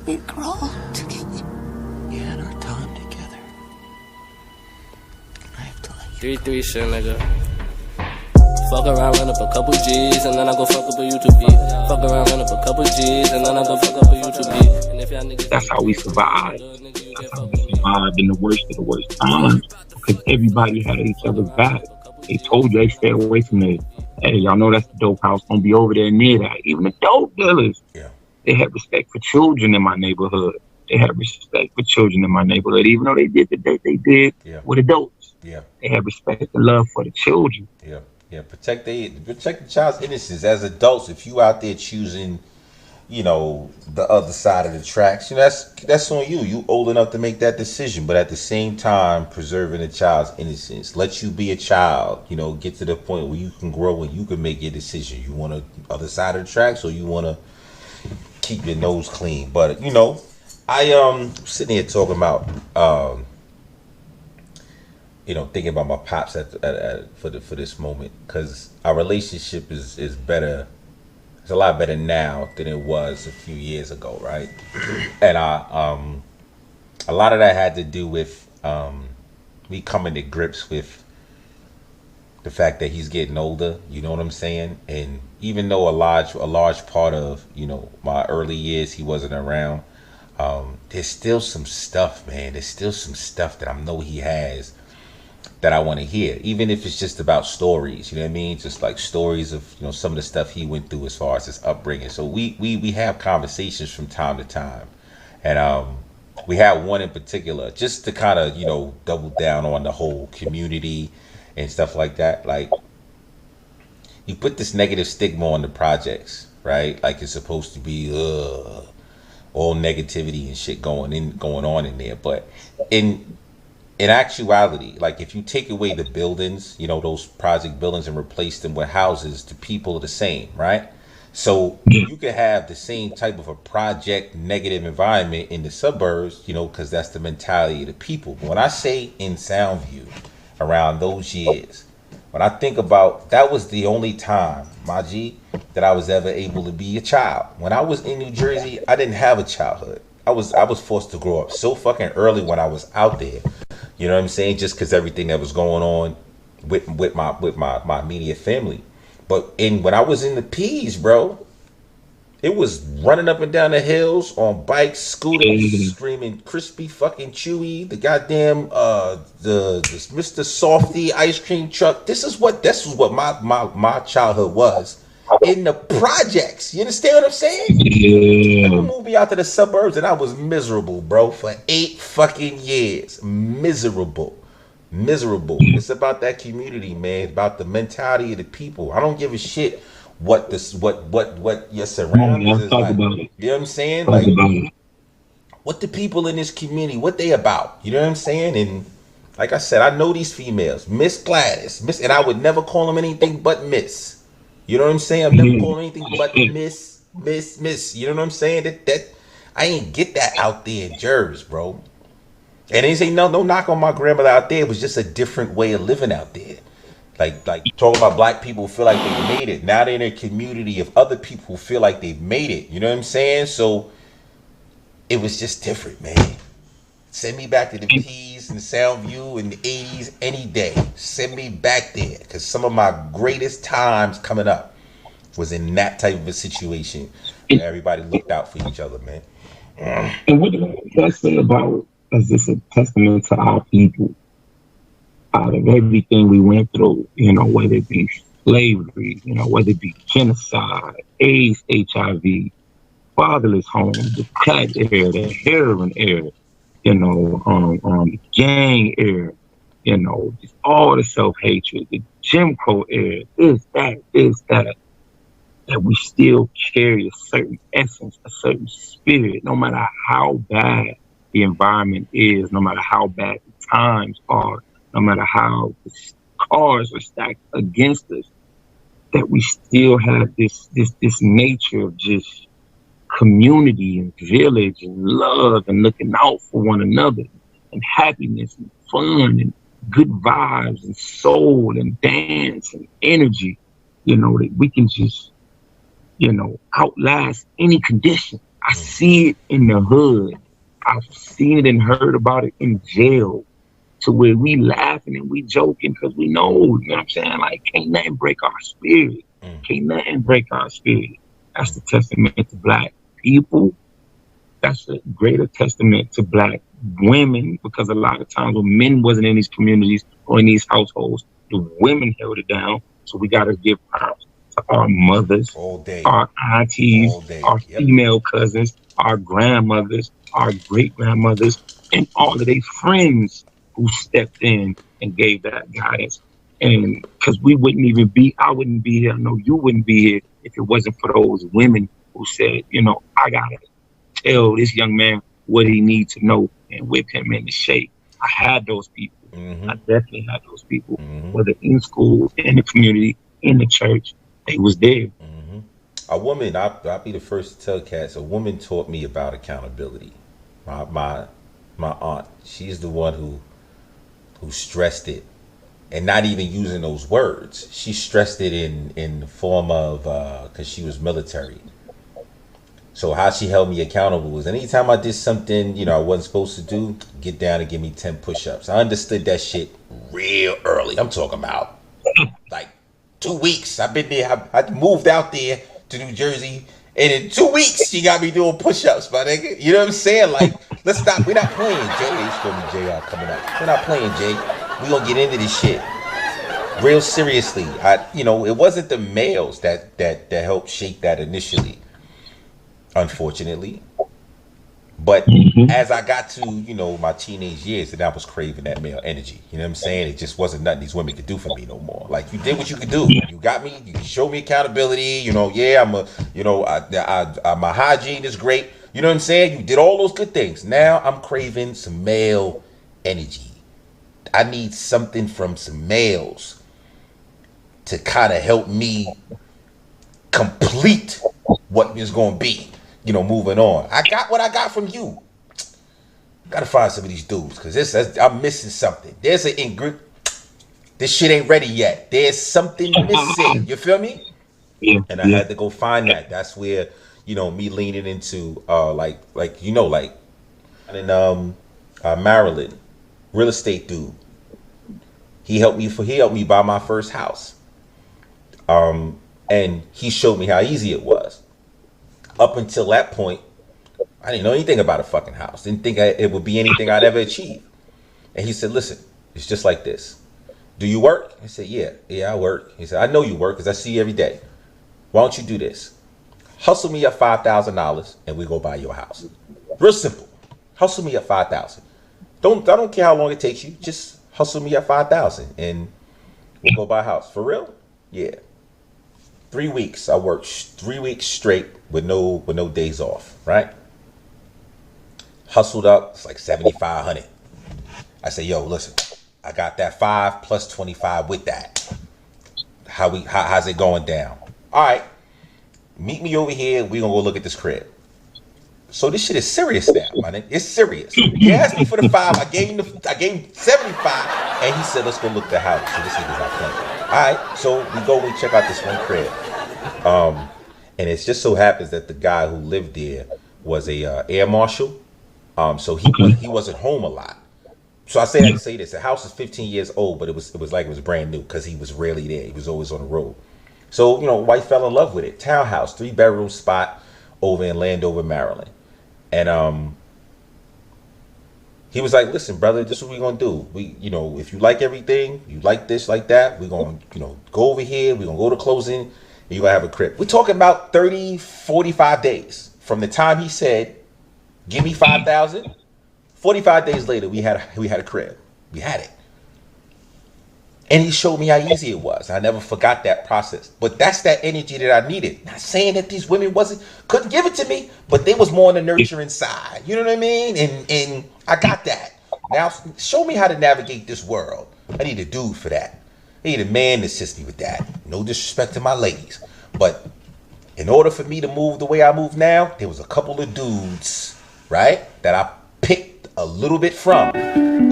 We've grown together. We had our time together. I have to let you 3-3 shit, nigga. Fuck around, run up a couple G's, and then I go fuck up a YouTube beat. Fuck around, run up a couple G's, and then I go fuck up a YouTube beat. And if y'all niggas, that's how we survived. That's how we survived in the worst of the worst times, because everybody had each other's back. They told you, hey, stay away from there. Hey, y'all know that's the dope house. Don't be over there near that. Even the dope dealers. Yeah. They had respect for children in my neighborhood. They had respect for children in my neighborhood, even though they did the day they did with adults. Yeah. They had respect and love for the children. Yeah. Yeah. Protect the child's innocence. As adults, if you out there choosing, you know, the other side of the tracks, you know, that's on you. You old enough to make that decision, but at the same time, preserving the child's innocence. Let you be a child, you know, get to the point where you can grow and you can make your decision. You want the other side of the tracks, or you want to keep your nose clean. But, you know, I sitting here talking about you know, thinking about my pops for this moment, because our relationship is better. It's a lot better now than it was a few years ago, right? And a lot of that had to do with me coming to grips with the fact that he's getting older. You know what I'm saying? And even though a large part of, you know, my early years he wasn't around, there's still some stuff, man. There's still some stuff that I know he has that I want to hear, even if it's just about stories, you know what I mean? Just like stories of, you know, some of the stuff he went through as far as his upbringing. So we have conversations from time to time, and we had one in particular just to kind of, you know, double down on the whole community and stuff like that. Like, you put this negative stigma on the projects, right? Like it's supposed to be all negativity and shit going on in there, but in actuality, like if you take away the buildings, you know, those project buildings, and replace them with houses, the people are the same, right? So you could have the same type of a project negative environment in the suburbs, you know, because that's the mentality of the people. But when I say in Soundview, around those years, when I think about, that was the only time, my G, that I was ever able to be a child. When I was in New Jersey, I didn't have a childhood. I was forced to grow up so fucking early when I was out there. You know what I'm saying? Just because everything that was going on with my immediate family. But when I was in the P's, bro, it was running up and down the hills on bikes, scooters, screaming crispy fucking chewy, the goddamn the Mr. Softy ice cream truck. This is what my childhood was. In the projects. You understand what I'm saying? Yeah. People moved me out to the suburbs and I was miserable, bro, for 8 fucking years. Miserable. It's about that community, man. About the mentality of the people. I don't give a shit what your surroundings is like. You know what I'm saying? Like, what the people in this community, what they about. You know what I'm saying? And like I said, I know these females. Miss Gladys. And I would never call them anything but Miss. You know what I'm saying? I've never called anything but miss. You know what I'm saying? That I ain't get that out there in Jersey, bro. And it ain't no knock on my grandmother out there. It was just a different way of living out there. Like talking about black people who feel like they made it. Now they're in a community of other people who feel like they've made it. You know what I'm saying? So it was just different, man. Send me back to the P's and Soundview in the 80s any day. Send me back there, because some of my greatest times coming up was in that type of a situation where everybody looked out for each other, man. And what did I say about, as this a testament to our people, out of everything we went through, you know, whether it be slavery, you know, whether it be genocide, AIDS, HIV, fatherless homes, the crack era, the heroin era, you know, gang era, you know, just all the self-hatred, the Jim Crow era, this, that we still carry a certain essence, a certain spirit, no matter how bad the environment is, no matter how bad the times are, no matter how the cards are stacked against us, that we still have this nature of just community and village and love and looking out for one another and happiness and fun and good vibes and soul and dance and energy, you know, that we can just, you know, outlast any condition, I see it in the hood. I've seen it and heard about it in jail, to where we laughing and we joking because we know, you know what I'm saying? Like, can't nothing break our spirit. Can't nothing break our spirit. That's the testament to black people. That's a greater testament to black women, because a lot of times when men wasn't in these communities or in these households, the women held it down. So we got to give props to our mothers, All day. our aunties, All day. our Yep. female cousins, our grandmothers, our great grandmothers, and all of their friends who stepped in and gave that guidance. And because I wouldn't be here. I know you wouldn't be here if it wasn't for those women who said, I got to tell this young man what he needs to know and whip him into shape. I had those people. Mm-hmm. I definitely had those people, Mm-hmm. whether in school, in the community, in the church. They was there. Mm-hmm. A woman, I'll be the first to tell cats, a woman taught me about accountability. My aunt, she's the one who stressed it, and not even using those words. She stressed it in the form of, because she was military. So how she held me accountable was anytime I did something, I wasn't supposed to do, get down and give me 10 push-ups. I understood that shit real early. I'm talking about like 2 weeks. I've been there. I moved out there to New Jersey, and in 2 weeks she got me doing push-ups, my nigga. You know what I'm saying? Like, let's stop. We're not playing, Jay. It's gonna be JR coming up. We're not playing, Jay. We gonna get into this shit real seriously. It wasn't the males that helped shape that initially, unfortunately. But as I got to, my teenage years, and I was craving that male energy. You know what I'm saying? It just wasn't nothing these women could do for me no more. Like, you did what you could do. You got me. You showed me accountability. My hygiene is great. You know what I'm saying? You did all those good things. Now I'm craving some male energy. I need something from some males to kind of help me complete what is going to be. Moving on. I got what I got from you. Gotta find some of these dudes, because I'm missing something. There's an ingredient. This shit ain't ready yet. There's something missing. You feel me? Yeah. And I had to go find that. That's where, me leaning into, in Maryland, real estate dude. He helped me buy my first house. And he showed me how easy it was. Up until that point, I didn't know anything about a fucking house. Didn't think it would be anything I'd ever achieve. And he said, listen, it's just like this. Do you work? I said, yeah, I work. He said, I know you work because I see you every day. Why don't you do this? Hustle me up $5,000 and we go buy your house. Real simple. Hustle me up $5,000. I don't care how long it takes you. Just hustle me up $5,000 and we'll go buy a house. For real? Yeah. 3 weeks. I worked 3 weeks straight with no days off, right? Hustled up. It's like 7,500. I say, yo, listen, I got that 5 plus 25 with that. How's it going down? All right, meet me over here. We gonna go look at this crib. So this shit is serious now, my nigga. It's serious. He asked me for the 5. I gave him 75, and he said, let's go look at the house. So this nigga's not playing. All right, so we check out this one crib. And it just so happens that the guy who lived there was a air marshal. So he wasn't home a lot. So I say that to say this: the house is 15 years old, but it was like it was brand new because he was rarely there. He was always on the road. So wife fell in love with it. Townhouse, 3-bedroom spot over in Landover, Maryland, and he was like, "Listen, brother, this is what we gonna do. We, if you like everything, you like this, like that, we're gonna, go over here. We're gonna go to closing, and you're gonna have a crib." We're talking about 30, 45 days from the time he said, "Give me 5,000." 45 days later, we had a crib. We had it. And he showed me how easy it was. I never forgot that process. But that's that energy that I needed. Not saying that these women couldn't give it to me, but they was more on the nurturing side. You know what I mean? And I got that. Now show me how to navigate this world. I need a dude for that. I need a man to assist me with that. No disrespect to my ladies. But in order for me to move the way I move now, there was a couple of dudes, right, that I picked a little bit from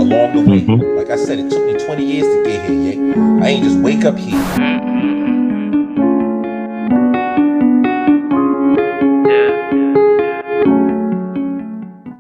along the way. Like I said, it took me 20 years to get here, yeah. I ain't just wake up here.